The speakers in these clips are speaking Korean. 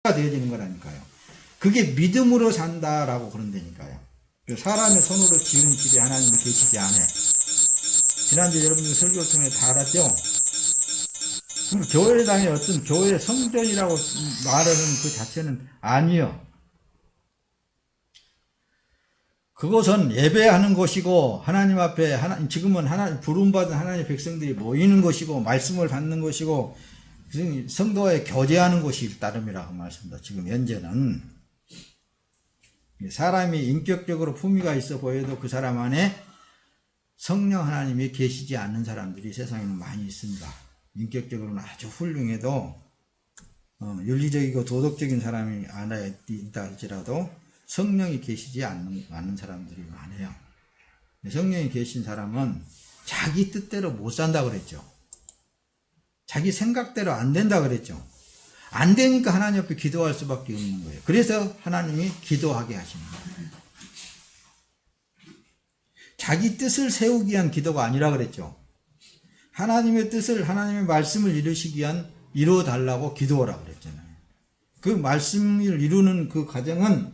되어지는 거라니까요. 그게 믿음으로 산다라고 그런다니까요. 사람의 손으로 지은 집에 하나님이 계시지 않아. 지난주에 여러분들 설교를 통해 다 알았죠? 교회당의 어떤 교회 성전이라고 말하는 그 자체는 아니요. 그곳은 예배하는 곳이고 하나님 앞에 지금은 하나님 부름받은 하나님의 백성들이 모이는 곳이고 말씀을 받는 곳이고 성도에 교제하는 곳이 따름이라고 말씀합니다. 지금 현재는 사람이 인격적으로 품위가 있어 보여도 그 사람 안에 성령 하나님이 계시지 않는 사람들이 세상에는 많이 있습니다. 인격적으로는 아주 훌륭해도 윤리적이고 도덕적인 사람이 안에 있다 할지라도 성령이 계시지 않는 사람들이 많아요. 성령이 계신 사람은 자기 뜻대로 못 산다 그랬죠. 자기 생각대로 안 된다 그랬죠. 안 되니까 하나님 앞에 기도할 수밖에 없는 거예요. 그래서 하나님이 기도하게 하시는 거예요. 자기 뜻을 세우기 위한 기도가 아니라 그랬죠. 하나님의 뜻을, 하나님의 말씀을 이루시기 위한 이루어달라고 기도하라고 그랬잖아요. 그 말씀을 이루는 그 과정은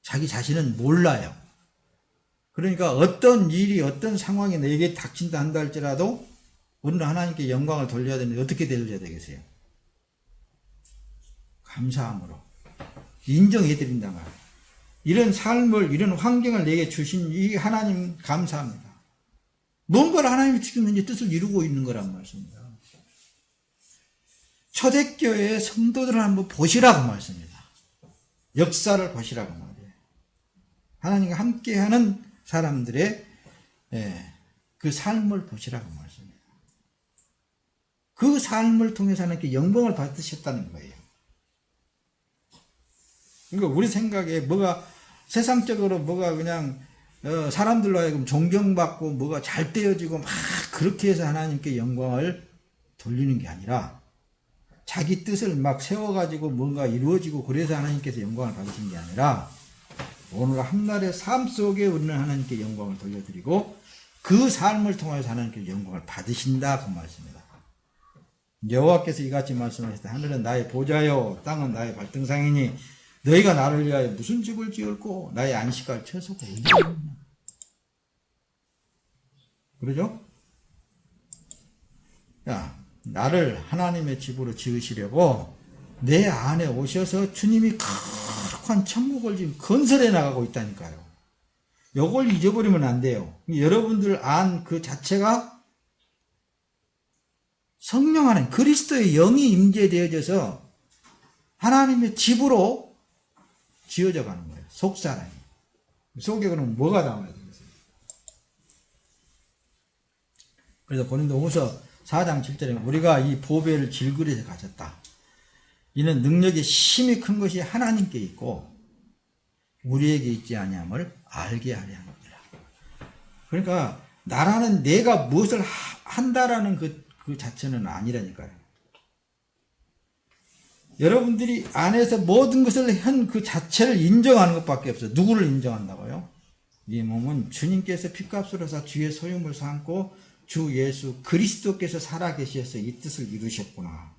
자기 자신은 몰라요. 그러니까 어떤 일이, 어떤 상황이 내게 닥친다 한다 할지라도 우리는 하나님께 영광을 돌려야 되는데 어떻게 돌려야 되겠어요? 감사함으로 인정해 드린다 말이에요. 이런 삶을, 이런 환경을 내게 주신 이 하나님 감사합니다. 뭔가를 하나님이 지금 현재 뜻을 이루고 있는 거란 말씀입니다. 초대교회의 성도들을 한번 보시라고 말씀입니다. 역사를 보시라고 말이에요. 하나님과 함께하는 사람들의 그 삶을 보시라고 말씀입니다. 그 삶을 통해서 하나님께 영광을 받으셨다는 거예요. 그러니까 우리 생각에 뭐가 세상적으로 뭐가 그냥 사람들로 하여금 존경받고 뭐가 잘 되어지고 막 그렇게 해서 하나님께 영광을 돌리는 게 아니라 자기 뜻을 막 세워가지고 뭔가 이루어지고 그래서 하나님께서 영광을 받으신 게 아니라 오늘 한날의 삶 속에 우리는 하나님께 영광을 돌려드리고 그 삶을 통해서 하나님께 영광을 받으신다 그 말씀입니다. 여호와께서 이같이 말씀하셨다. 하늘은 나의 보좌요 땅은 나의 발등상이니 너희가 나를 위하여 무슨 집을 지을고 나의 안식할 처소가 어디 있느냐. 그러죠? 야, 나를 하나님의 집으로 지으시려고 내 안에 오셔서 주님이 거룩한 천국을 지금 건설해 나가고 있다니까요. 요걸 잊어버리면 안 돼요. 여러분들 안 그 자체가 성령 안에 그리스도의 영이 임재되어져서 하나님의 집으로 지어져 가는 거예요. 속사람이. 속에 그러면 뭐가 나와야 되겠어요? 그래서 고린도후서 4장 7절에 우리가 이 보배를 질그릇에 가졌다. 이는 능력이 심히 큰 것이 하나님께 있고 우리에게 있지 아니함을 알게 하려 합니다. 그러니까 나라는 내가 무엇을 한다라는 그 자체는 아니라니까요. 여러분들이 안에서 모든 것을 한 그 자체를 인정하는 것밖에 없어요. 누구를 인정한다고요? 이 몸은 주님께서 핏값으로 사 주의 소유물 삼고 주 예수 그리스도께서 살아계셔서 이 뜻을 이루셨구나.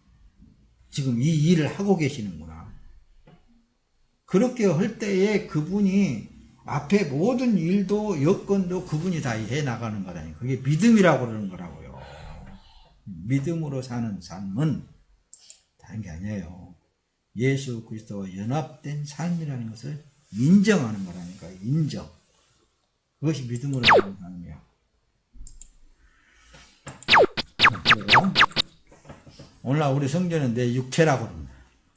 지금 이 일을 하고 계시는구나. 그렇게 할 때에 그분이 앞에 모든 일도 여건도 그분이 다 해나가는 거라니. 그게 믿음이라고 그러는 거라고요. 믿음으로 사는 삶은 다른 게 아니에요. 예수 그리스도와 연합된 삶이라는 것을 인정하는 거라니까. 인정. 그것이 믿음으로 사는 삶이야. 오늘날 우리 성전은 내 육체라고 합니다.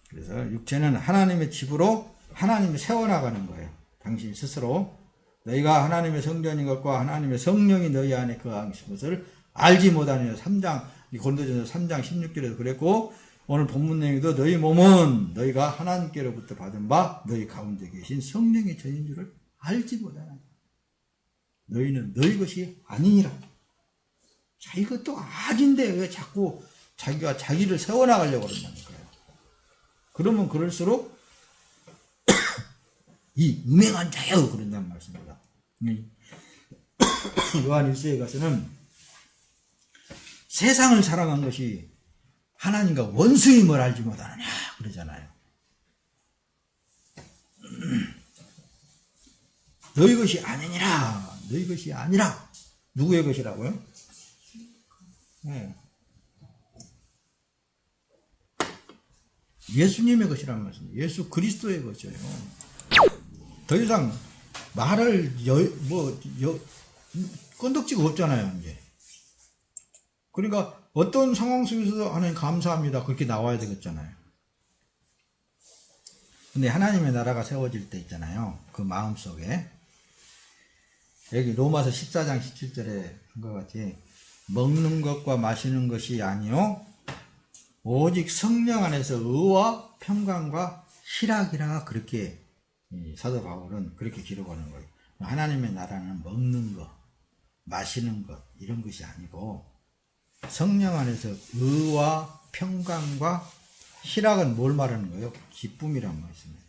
그래서 육체는 하나님의 집으로 하나님이 세워나가는 거예요. 당신 스스로 너희가 하나님의 성전인 것과 하나님의 성령이 너희 안에 거하신 것을 알지 못하느냐. 3장 고린도전서 3장 16절에도 그랬고 오늘 본문 내용에도 너희 몸은 너희가 하나님께로부터 받은 바 너희 가운데 계신 성령의 전인 줄을 알지 못하느냐. 너희는 너희 것이 아니니라. 자, 이것도 아닌데 왜 자꾸 자기가 자기를 세워나가려고 그런다니까요. 그러면 그럴수록 이 음행한 자여 그런다는 말씀입니다. 요한 1서에 가서는 세상을 사랑한 것이 하나님과 원수임을 알지 못하느냐 그러잖아요. 너희 것이 아니니라. 너희 것이 아니라. 누구의 것이라고요? 네. 예수님의 것이라는 말씀이에요. 예수 그리스도의 것이에요. 더 이상 말을 건덕지가 없잖아요, 이제. 그러니까 어떤 상황 속에서도 하나님 감사합니다. 그렇게 나와야 되겠잖아요. 근데 하나님의 나라가 세워질 때 있잖아요. 그 마음속에. 여기 로마서 14장 17절에 한 것 같이 먹는 것과 마시는 것이 아니요 오직 성령 안에서 의와 평강과 희락이라 그렇게 사도 바울은 그렇게 기록하는 거예요. 하나님의 나라는 먹는 것, 마시는 것 이런 것이 아니고 성령 안에서 의와 평강과 희락은 뭘 말하는 거예요? 기쁨이란 말씀이에요.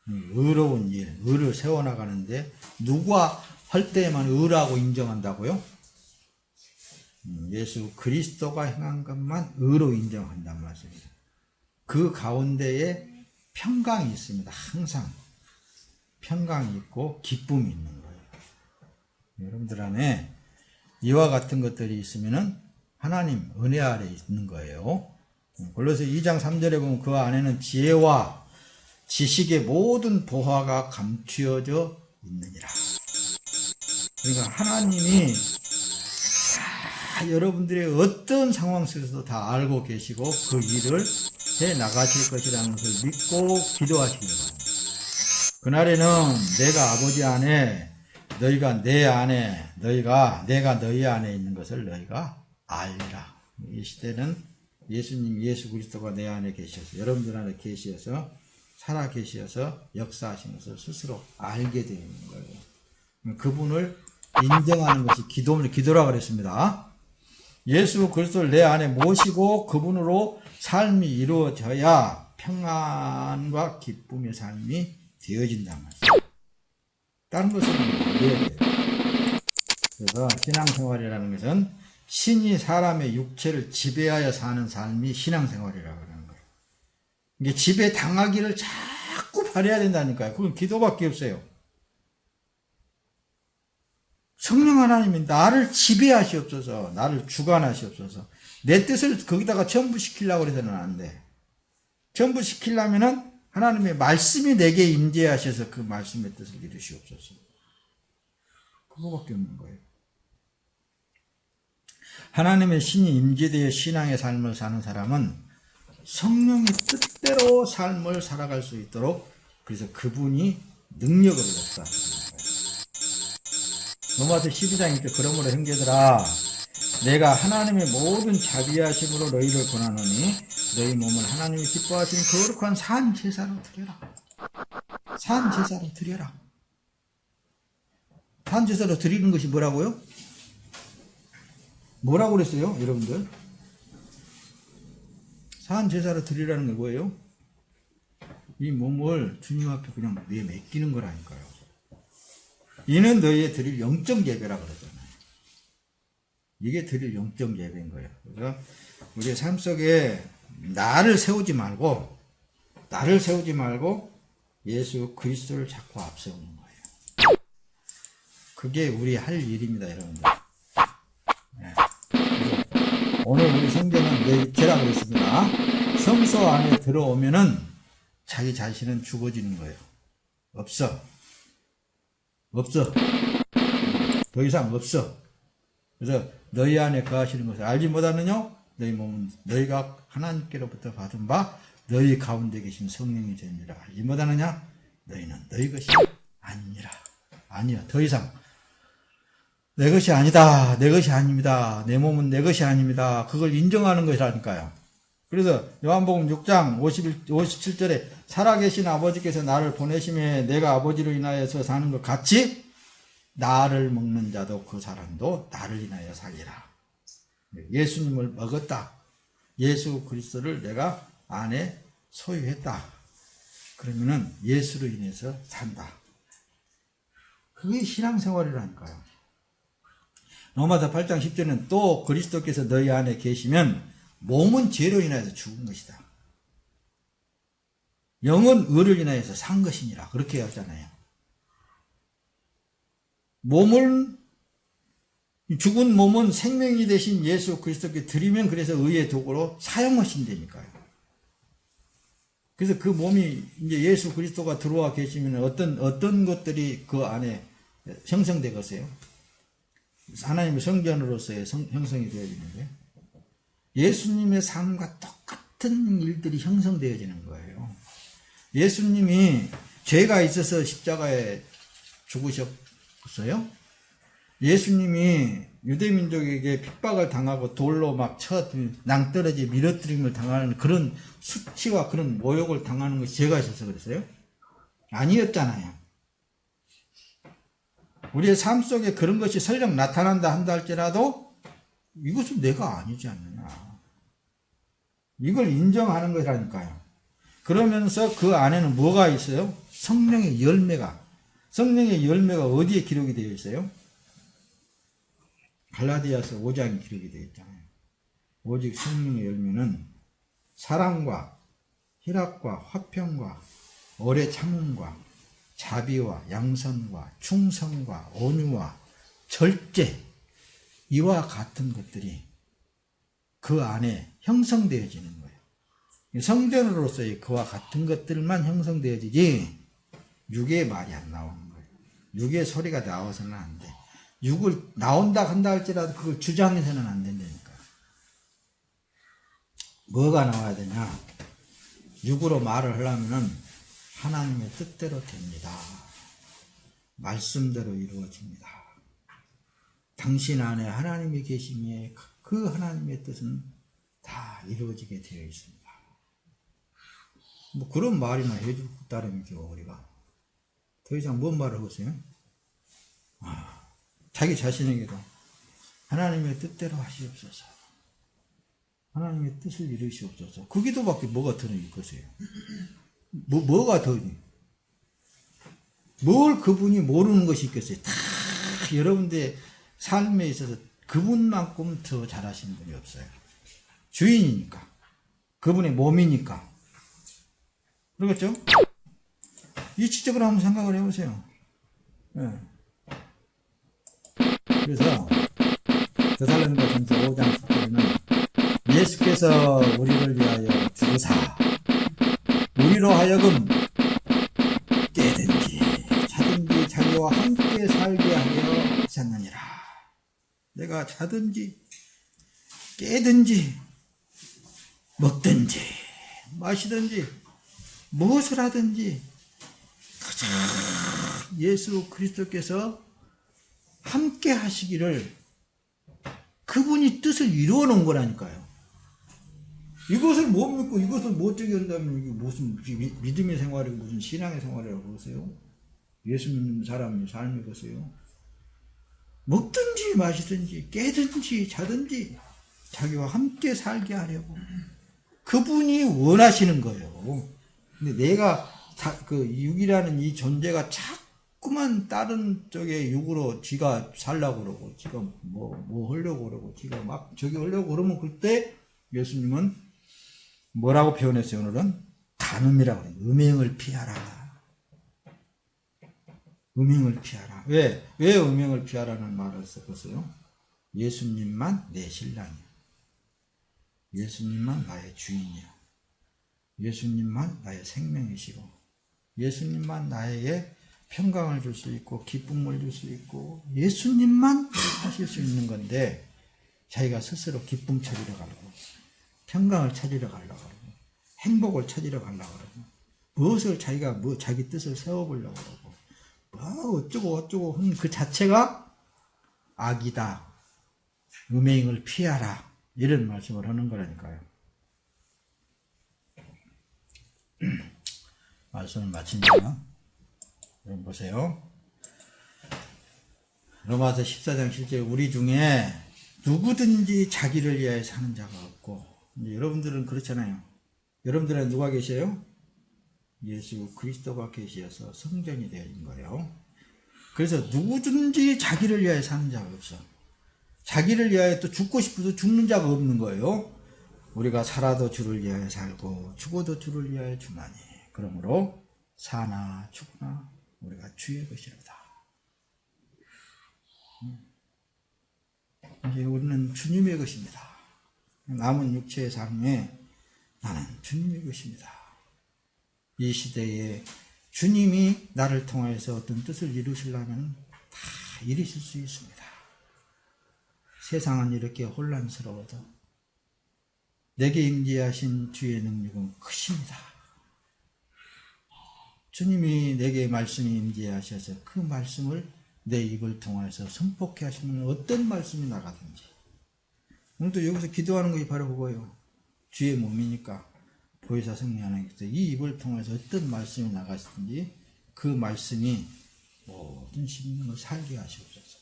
의로운 일, 의를 세워나가는데 누가 할 때에만 의라고 인정한다고요? 예수 그리스도가 행한 것만 의로 인정한단 말씀이에요. 그 가운데에 평강이 있습니다. 항상 평강이 있고 기쁨이 있는 거예요. 여러분들 안에 이와 같은 것들이 있으면은 하나님 은혜 아래 있는 거예요. 골로새 2장 3절에 보면 그 안에는 지혜와 지식의 모든 보화가 감추어져 있느니라. 그러니까 하나님이 다 여러분들의 어떤 상황 속에서도 다 알고 계시고 그 일을 해 나가실 것이라는 것을 믿고 기도하시기 바랍니다. 그날에는 내가 아버지 안에 너희가 내 안에 내가 너희 안에 있는 것을 너희가 알리라. 이 시대는 예수님 예수 그리스도가 내 안에 계셔서 여러분들 안에 계셔서 살아 계셔서 역사하신 것을 스스로 알게 되어 있는 거예요. 그분을 인정하는 것이 기도라 그랬습니다. 예수 그리스도를 내 안에 모시고 그분으로 삶이 이루어져야 평안과 기쁨의 삶이 되어진단 말이에요. 다른 것은 이해해야 돼요. 그래서 신앙생활이라는 것은 신이 사람의 육체를 지배하여 사는 삶이 신앙생활이라고 하는 거예요. 이게 지배 당하기를 자꾸 바라야 된다니까요. 그건 기도밖에 없어요. 성령 하나님이 나를 지배하시옵소서, 나를 주관하시옵소서. 내 뜻을 거기다가 전부시키려고 해서는 안 돼. 전부시키려면은 하나님의 말씀이 내게 임재하셔서 그 말씀의 뜻을 이루시옵소서. 그거밖에 없는 거예요. 하나님의 신이 임재되어 신앙의 삶을 사는 사람은 성령의 뜻대로 삶을 살아갈 수 있도록 그래서 그분이 능력으로 역사하시는 거예요. 로마서 12장 1절 그러므로 형제들아 내가 하나님의 모든 자비하심으로 너희를 권하노니 너희 몸을 하나님이 기뻐하시는 거룩한 산 제사로 드려라. 산 제사로 드려라. 산 제사로 드리는 것이 뭐라고요? 뭐라고 그랬어요, 여러분들? 산 제사로 드리라는 게 뭐예요? 이 몸을 주님 앞에 그냥 내 맡기는 거라니까요. 이는 너희의 드릴 영적 예배라 그러잖아요. 이게 드릴 영적 예배인 거예요. 그래서 우리의 삶 속에 나를 세우지 말고 예수 그리스도를 자꾸 앞세우는 거예요. 그게 우리 할 일입니다, 여러분들. 네. 오늘 우리 성경은 내 육체라 그랬습니다. 성소 안에 들어오면은 자기 자신은 죽어지는 거예요. 없어. 더 이상 없어. 그래서 너희 안에 거하시는 것을 알지 못하느냐? 너희 몸은 너희가 하나님께로부터 받은 바 너희 가운데 계신 성령이 되니라. 알지 못하느냐? 너희는 너희 것이 아니니라. 아니야. 더 이상 내 것이 아니다. 내 것이 아닙니다. 내 몸은 내 것이 아닙니다. 그걸 인정하는 것이라니까요. 그래서 요한복음 6장 57절에 살아계신 아버지께서 나를 보내심에 내가 아버지로 인하여서 사는 것 같이 나를 먹는 자도 그 사람도 나를 인하여 살리라. 예수님을 먹었다. 예수 그리스도를 내가 안에 소유했다. 그러면은 예수로 인해서 산다. 그게 신앙생활이라니까요. 로마서 8장 10절은 또 그리스도께서 너희 안에 계시면 몸은 죄로 인하여서 죽은 것이다. 영은 의를 인하여서 산 것이니라. 그렇게 하잖아요. 몸을 죽은 몸은 생명이 되신 예수 그리스도께 드리면 그래서 의의 도구로 사용하신다니까요. 그래서 그 몸이 이제 예수 그리스도가 들어와 계시면 어떤 것들이 그 안에 형성되겠어요? 하나님의 성전으로서의 형성이 되어지는 거예요. 예수님의 삶과 똑같은 일들이 형성되어지는 거예요. 예수님이 죄가 있어서 십자가에 죽으셨어요. 예수님이 유대민족에게 핍박을 당하고 돌로 막 낭떠러지 밀어뜨림을 당하는 그런 수치와 그런 모욕을 당하는 것이 죄가 있어서 그랬어요? 아니었잖아요. 우리의 삶 속에 그런 것이 설령 나타난다 한다 할지라도 이것은 내가 아니지 않느냐. 이걸 인정하는 것이라니까요. 그러면서 그 안에는 뭐가 있어요? 성령의 열매가 어디에 기록이 되어 있어요? 갈라디아서 5장에 기록이 되어 있잖아요. 오직 성령의 열매는 사랑과 희락과 화평과 오래 참음과 자비와 양선과 충성과 온유와 절제, 이와 같은 것들이 그 안에 형성되어지는 거예요. 성전으로서의 그와 같은 것들만 형성되어지지 육의 말이 안 나오는 거예요. 육의 소리가 나와서는 안 돼. 육을 나온다 한다 할지라도 그걸 주장해서는 안 된다니까. 뭐가 나와야 되냐? 육으로 말을 하려면 하나님의 뜻대로 됩니다. 말씀대로 이루어집니다. 당신 안에 하나님이 계시기에 그 하나님의 뜻은 다 이루어지게 되어 있습니다. 뭐 그런 말이나 해줄 따름이죠, 우리가. 더 이상 뭔 말을 하겠어요? 자기 자신에게도 하나님의 뜻대로 하시옵소서. 하나님의 뜻을 이루시옵소서. 그 기도밖에 뭐가 더 있겠어요? 뭐가 더, 뭘 그분이 모르는 것이 있겠어요? 다 여러분들의 삶에 있어서 그분만큼 더 잘하시는 분이 없어요. 주인이니까. 그분의 몸이니까. 그렇겠죠? 이치적으로 한번 생각을 해보세요. 네. 그래서 데살로니가전서 5장 10절에는 예수께서 우리를 위하여 죽으사 우리로 하여금 깨든지 자든지 자기와 함께 살게 하려 하셨느니라. 내가 자든지 깨든지 먹든지 마시든지 무엇을 하든지 가장 예수 그리스도께서 함께 하시기를 그분이 뜻을 이루어 놓은 거라니까요. 이것을 못 믿고 이것을 못 저기 한다면 이게 무슨 믿음의 생활이고 무슨 신앙의 생활이라고 그러세요? 예수 믿는 사람의 삶이겠어요? 먹든지 마시든지 깨든지 자든지 자기와 함께 살게 하려고 그분이 원하시는 거예요. 근데 내가 그 육이라는 이 존재가 자꾸만 다른 쪽에 육으로 지가 살려고 그러고 지가 뭐 하려고 그러고 지가 막 저기 하려고 그러면 그때 예수님은 뭐라고 표현했어요? 오늘은 간음이라고 그래요. 음행을 피하라. 음행을 피하라. 왜 음행을 피하라는 말을 썼어요? 예수님만 내 신랑이야. 예수님만 나의 주인이야. 예수님만 나의 생명이시고 예수님만 나에게 평강을 줄 수 있고 기쁨을 줄 수 있고 예수님만 하실 수 있는 건데 자기가 스스로 기쁨 찾으러 가려고 평강을 찾으러 가려고 그러고 행복을 찾으러 가려고 그러고 무엇을 자기가 자기 뜻을 세워보려고 그러고 어쩌고 하는 그 자체가 악이다. 음행을 피하라. 이런 말씀을 하는 거라니까요. 말씀을 마칩니다. 여러분 보세요. 로마서 14장 7절 우리 중에 누구든지 자기를 위하여 사는 자가 없고 여러분들은 그렇잖아요. 여러분들은 누가 계셔요? 예수 그리스도가 계셔서 성전이 되어진 거예요. 그래서 누구든지 자기를 위하여 사는 자가 없어. 자기를 위하여 또 죽고 싶어도 죽는 자가 없는 거예요. 우리가 살아도 주를 위하여 살고 죽어도 주를 위하여 주나니 그러므로 사나 죽으나 우리가 주의 것이로다. 이제 우리는 주님의 것입니다. 남은 육체의 삶에 나는 주님의 것입니다. 이 시대에 주님이 나를 통해서 어떤 뜻을 이루시려면 다 이루실 수 있습니다. 세상은 이렇게 혼란스러워도 내게 임재하신 주의 능력은 크십니다. 주님이 내게 말씀이 임재하셔서 그 말씀을 내 입을 통해서 선포케 하시면 어떤 말씀이 나가든지, 오늘도 여기서 기도하는 것이 바로 그거예요. 주의 몸이니까 보혜사 성령 하나님께서 이 입을 통해서 어떤 말씀이 나가시든지 그 말씀이 모든 심령을 살게 하시옵소서.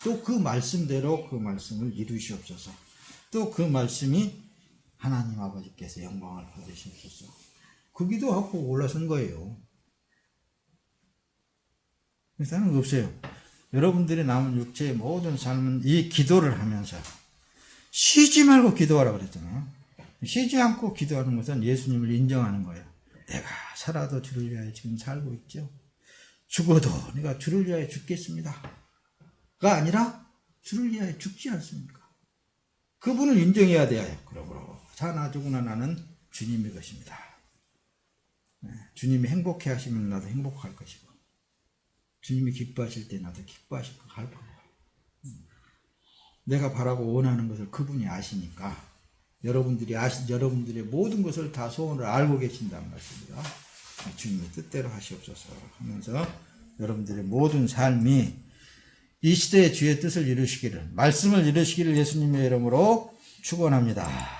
또 그 말씀대로 그 말씀을 이루시옵소서. 또 그 말씀이 하나님 아버지께서 영광을 받으시옵소서. 그 기도하고 올라선 거예요. 그래서 하는 거 없어요. 여러분들이 남은 육체의 모든 삶은 이 기도를 하면서 쉬지 말고 기도하라 그랬잖아요. 쉬지 않고 기도하는 것은 예수님을 인정하는 거예요. 내가 살아도 주를 위하여 지금 살고 있죠. 죽어도 내가 주를 위하여 죽겠습니다. 가 아니라 주를 위하여 죽지 않습니까? 그분을 인정해야 돼요. 그러므로 사나 죽으나 나는 주님의 것입니다. 주님이 행복해 하시면 나도 행복할 것이고, 주님이 기뻐하실 때 나도 기뻐하실 거 할 거고, 내가 바라고 원하는 것을 그분이 아시니까 여러분들의 모든 것을 다 소원을 알고 계신단 말씀이죠. 주님의 뜻대로 하시옵소서 하면서 여러분들의 모든 삶이 이 시대의 주의 뜻을 이루시기를, 말씀을 이루시기를 예수님의 이름으로 축원합니다.